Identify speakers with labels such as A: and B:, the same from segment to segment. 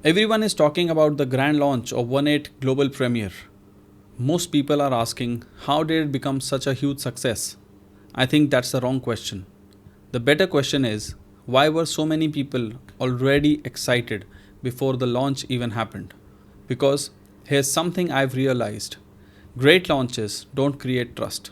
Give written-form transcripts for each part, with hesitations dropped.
A: Everyone is talking about the grand launch of One8 Global Premiere. Most people are asking, how did it become such a huge success? I think that's the wrong question. The better question is, why were so many people already excited before the launch even happened? Because here's something I've realized. Great launches don't create trust.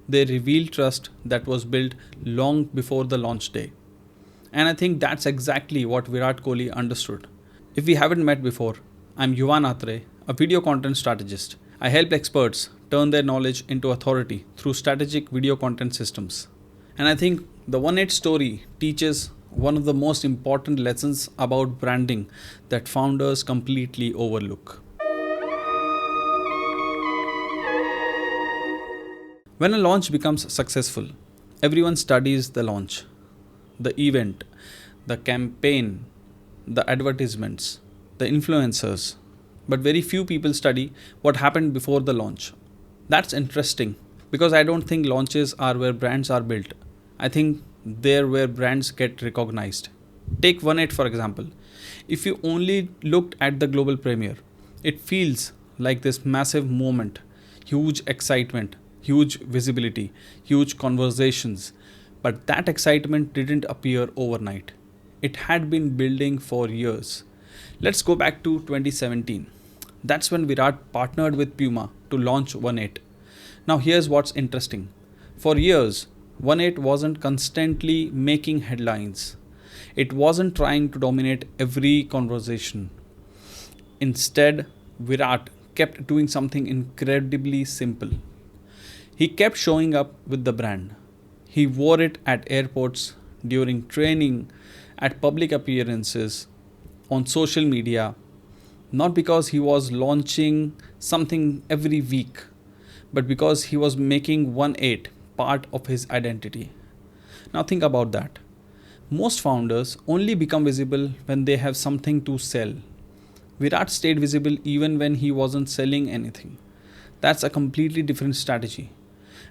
A: They reveal trust that was built long before the launch day. And I think that's exactly what Virat Kohli understood. If we haven't met before, I'm Yuvaan, a video content strategist. I help experts turn their knowledge into authority through strategic video content systems. And I think the One8 story teaches one of the most important lessons about branding that founders completely overlook. When a launch becomes successful, everyone studies the launch, the event, the campaign, the advertisements, the influencers, but very few people study what happened before the launch. That's interesting because I don't think launches are where brands are built. I think they're where brands get recognized. Take One8 for example. If you only looked at the global premiere, it feels like this massive moment, huge excitement, huge visibility, huge conversations. But that excitement didn't appear overnight. It had been building for years. Let's go back to 2017. That's when Virat partnered with Puma to launch One8. Now here's what's interesting. For years, One8 wasn't constantly making headlines. It wasn't trying to dominate every conversation. Instead, Virat kept doing something incredibly simple. He kept showing up with the brand. He wore it at airports, during training, at public appearances, on social media, not because he was launching something every week, but because he was making One8 part of his identity. Now think about that. Most founders only become visible when they have something to sell. Virat stayed visible even when he wasn't selling anything. That's a completely different strategy.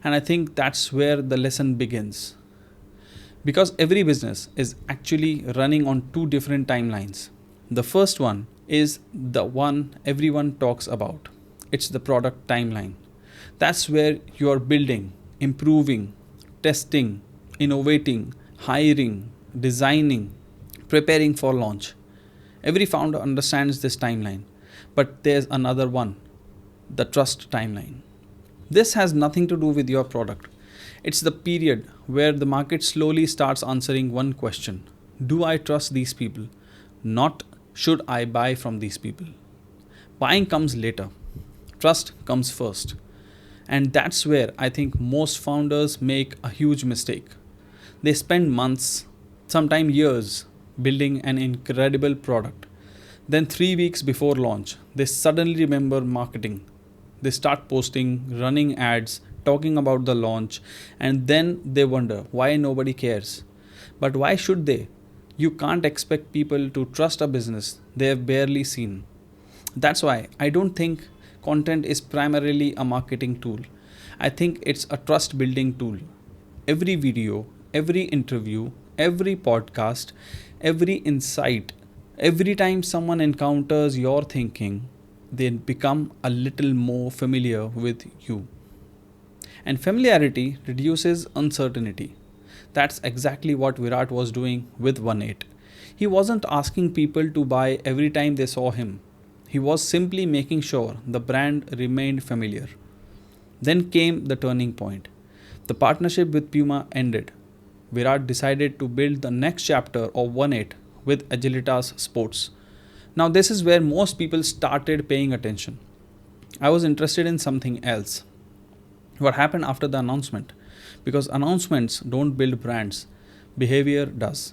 A: And I think that's where the lesson begins. Because every business is actually running on two different timelines. The first one is the one everyone talks about. It's the product timeline. That's where you're building, improving, testing, innovating, hiring, designing, preparing for launch. Every founder understands this timeline. But there's another one, the trust timeline. This has nothing to do with your product. It's the period where the market slowly starts answering one question. Do I trust these people? Not should I buy from these people? Buying comes later. Trust comes first. And that's where I think most founders make a huge mistake. They spend months, sometimes years, building an incredible product. Then 3 weeks before launch, they suddenly remember marketing. They start posting, running ads, talking about the launch, and then they wonder why nobody cares. But why should they? You can't expect people to trust a business they have barely seen. That's why I don't think content is primarily a marketing tool. I think it's a trust building tool. Every video, every interview, every podcast, every insight, every time someone encounters your thinking, they become a little more familiar with you. And familiarity reduces uncertainty. That's exactly what Virat was doing with One8. He wasn't asking people to buy every time they saw him. He was simply making sure the brand remained familiar. Then came the turning point. The partnership with Puma ended. Virat decided to build the next chapter of One8 with Agilitas Sports. Now this is where most people started paying attention. I was interested in something else. What happened after the announcement? Because announcements don't build brands, behavior does.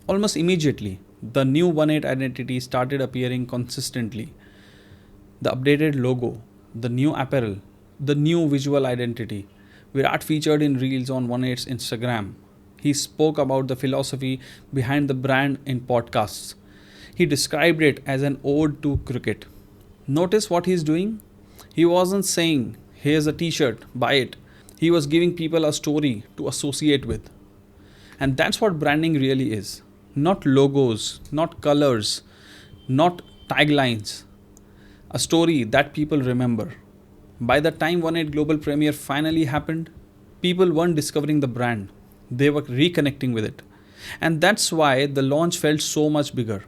A: Almost immediately, the new One8 identity started appearing consistently. The updated logo, the new apparel, the new visual identity. Virat featured in reels on One8's Instagram. He spoke about the philosophy behind the brand in podcasts. He described it as an ode to cricket. Notice what he's doing? He wasn't saying, here's a t-shirt, buy it. He was giving people a story to associate with. And that's what branding really is. Not logos, not colors, not taglines, a story that people remember. By the time One8 Global Premiere finally happened, people weren't discovering the brand, they were reconnecting with it. And that's why the launch felt so much bigger,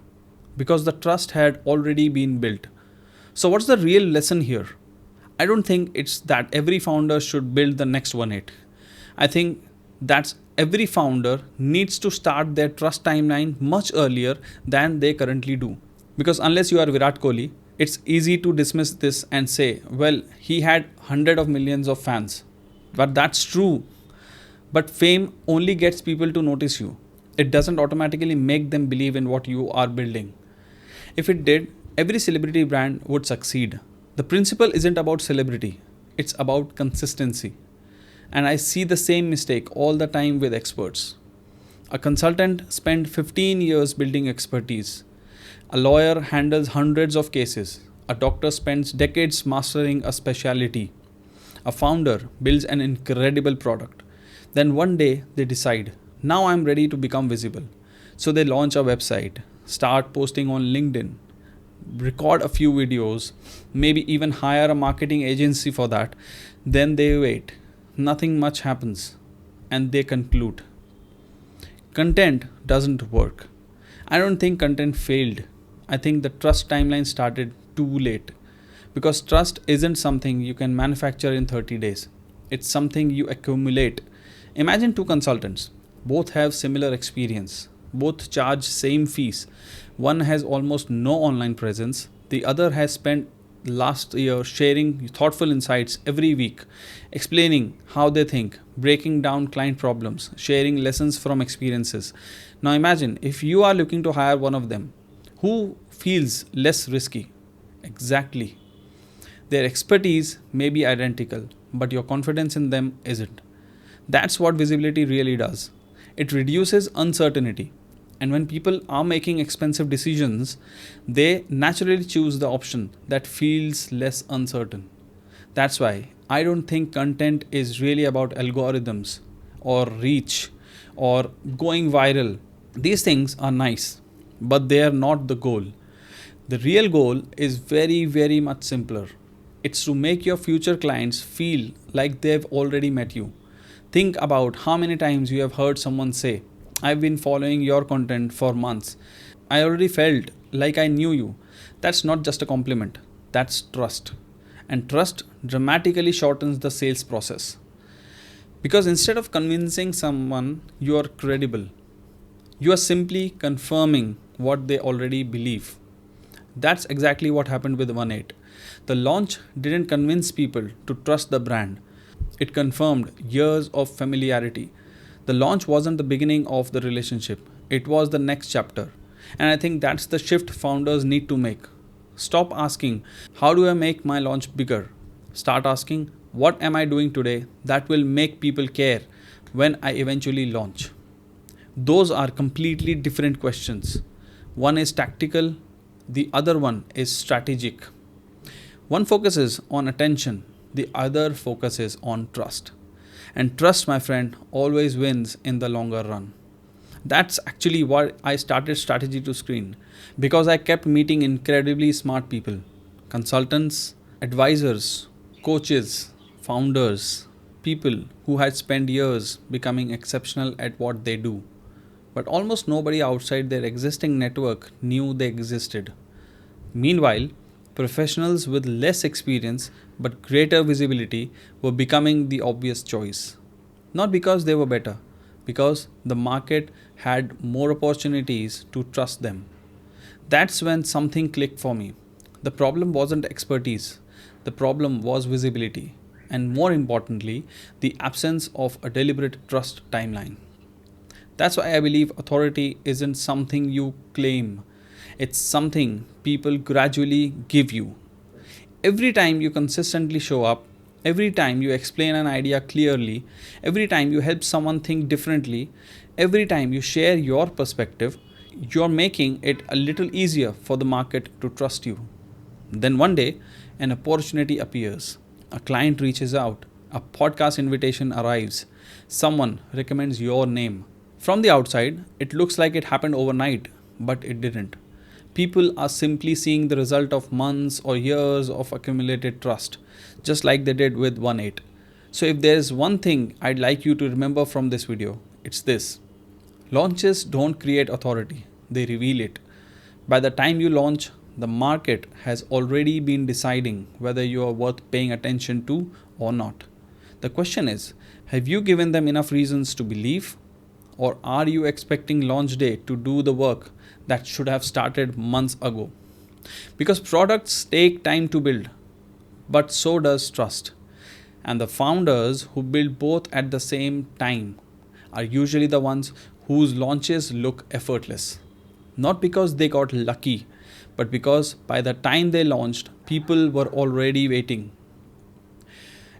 A: because the trust had already been built. So, what's the real lesson here? I don't think it's that every founder should build the next One8. I think that every founder needs to start their trust timeline much earlier than they currently do. Because unless you are Virat Kohli, it's easy to dismiss this and say, well, he had hundreds of millions of fans. But that's true. But fame only gets people to notice you. It doesn't automatically make them believe in what you are building. If it did, every celebrity brand would succeed. The principle isn't about celebrity, it's about consistency. And I see the same mistake all the time with experts. A consultant spends 15 years building expertise. A lawyer handles hundreds of cases. A doctor spends decades mastering a specialty. A founder builds an incredible product. Then one day they decide, now I'm ready to become visible. So they launch a website, start posting on LinkedIn, record a few videos, maybe even hire a marketing agency for that. Then they wait. Nothing much happens. And they conclude, content doesn't work. I don't think content failed. I think the trust timeline started too late. Because trust isn't something you can manufacture in 30 days. It's something you accumulate. Imagine two consultants. Both have similar experience. Both charge same fees. One has almost no online presence. The other has spent last year sharing thoughtful insights every week, explaining how they think, breaking down client problems, sharing lessons from experiences. Now imagine if you are looking to hire one of them, who feels less risky? Exactly. Their expertise may be identical, but your confidence in them isn't. That's what visibility really does. It reduces uncertainty. And when people are making expensive decisions, they naturally choose the option that feels less uncertain. That's why I don't think content is really about algorithms or reach or going viral. These things are nice, but they are not the goal. The real goal is very, very much simpler. It's to make your future clients feel like they've already met you. Think about how many times you have heard someone say, I've been following your content for months. I already felt like I knew you. That's not just a compliment, that's trust. And trust dramatically shortens the sales process. Because instead of convincing someone you are credible, you are simply confirming what they already believe. That's exactly what happened with One8. The launch didn't convince people to trust the brand. It confirmed years of familiarity. The launch wasn't the beginning of the relationship, it was the next chapter. And I think that's the shift founders need to make. Stop asking, how do I make my launch bigger? Start asking, what am I doing today that will make people care when I eventually launch? Those are completely different questions. One is tactical, the other one is strategic. One focuses on attention, the other focuses on trust. And trust, my friend, always wins in the longer run. That's actually why I started Strategy to Screen, because I kept meeting incredibly smart people, consultants, advisors, coaches, founders, people who had spent years becoming exceptional at what they do. But almost nobody outside their existing network knew they existed. Meanwhile, professionals with less experience but greater visibility were becoming the obvious choice. Not because they were better, because the market had more opportunities to trust them. That's when something clicked for me. The problem wasn't expertise, the problem was visibility, and more importantly, the absence of a deliberate trust timeline. That's why I believe authority isn't something you claim, it's something people gradually give you. Every time you consistently show up, every time you explain an idea clearly, every time you help someone think differently, every time you share your perspective, you're making it a little easier for the market to trust you. Then one day, an opportunity appears. A client reaches out, a podcast invitation arrives, someone recommends your name. From the outside, it looks like it happened overnight, but it didn't. People are simply seeing the result of months or years of accumulated trust, just like they did with One8. So if there's one thing I'd like you to remember from this video, it's this. Launches don't create authority, they reveal it. By the time you launch, the market has already been deciding whether you are worth paying attention to or not. The question is, have you given them enough reasons to believe? Or are you expecting launch day to do the work that should have started months ago? Because products take time to build, but so does trust. And the founders who build both at the same time are usually the ones whose launches look effortless. Not because they got lucky, but because by the time they launched, people were already waiting.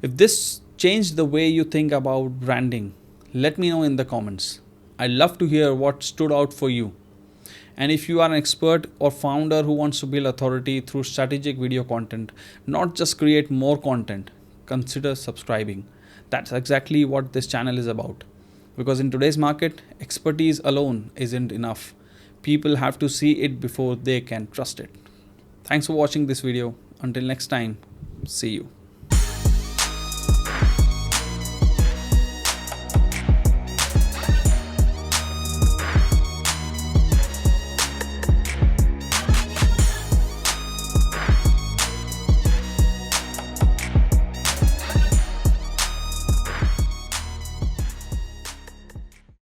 A: If this changed the way you think about branding, let me know in the comments. I'd love to hear what stood out for you. And if you are an expert or founder who wants to build authority through strategic video content, not just create more content, consider subscribing. That's exactly what this channel is about. Because in today's market, expertise alone isn't enough. People have to see it before they can trust it. Thanks for watching this video. Until next time, see you.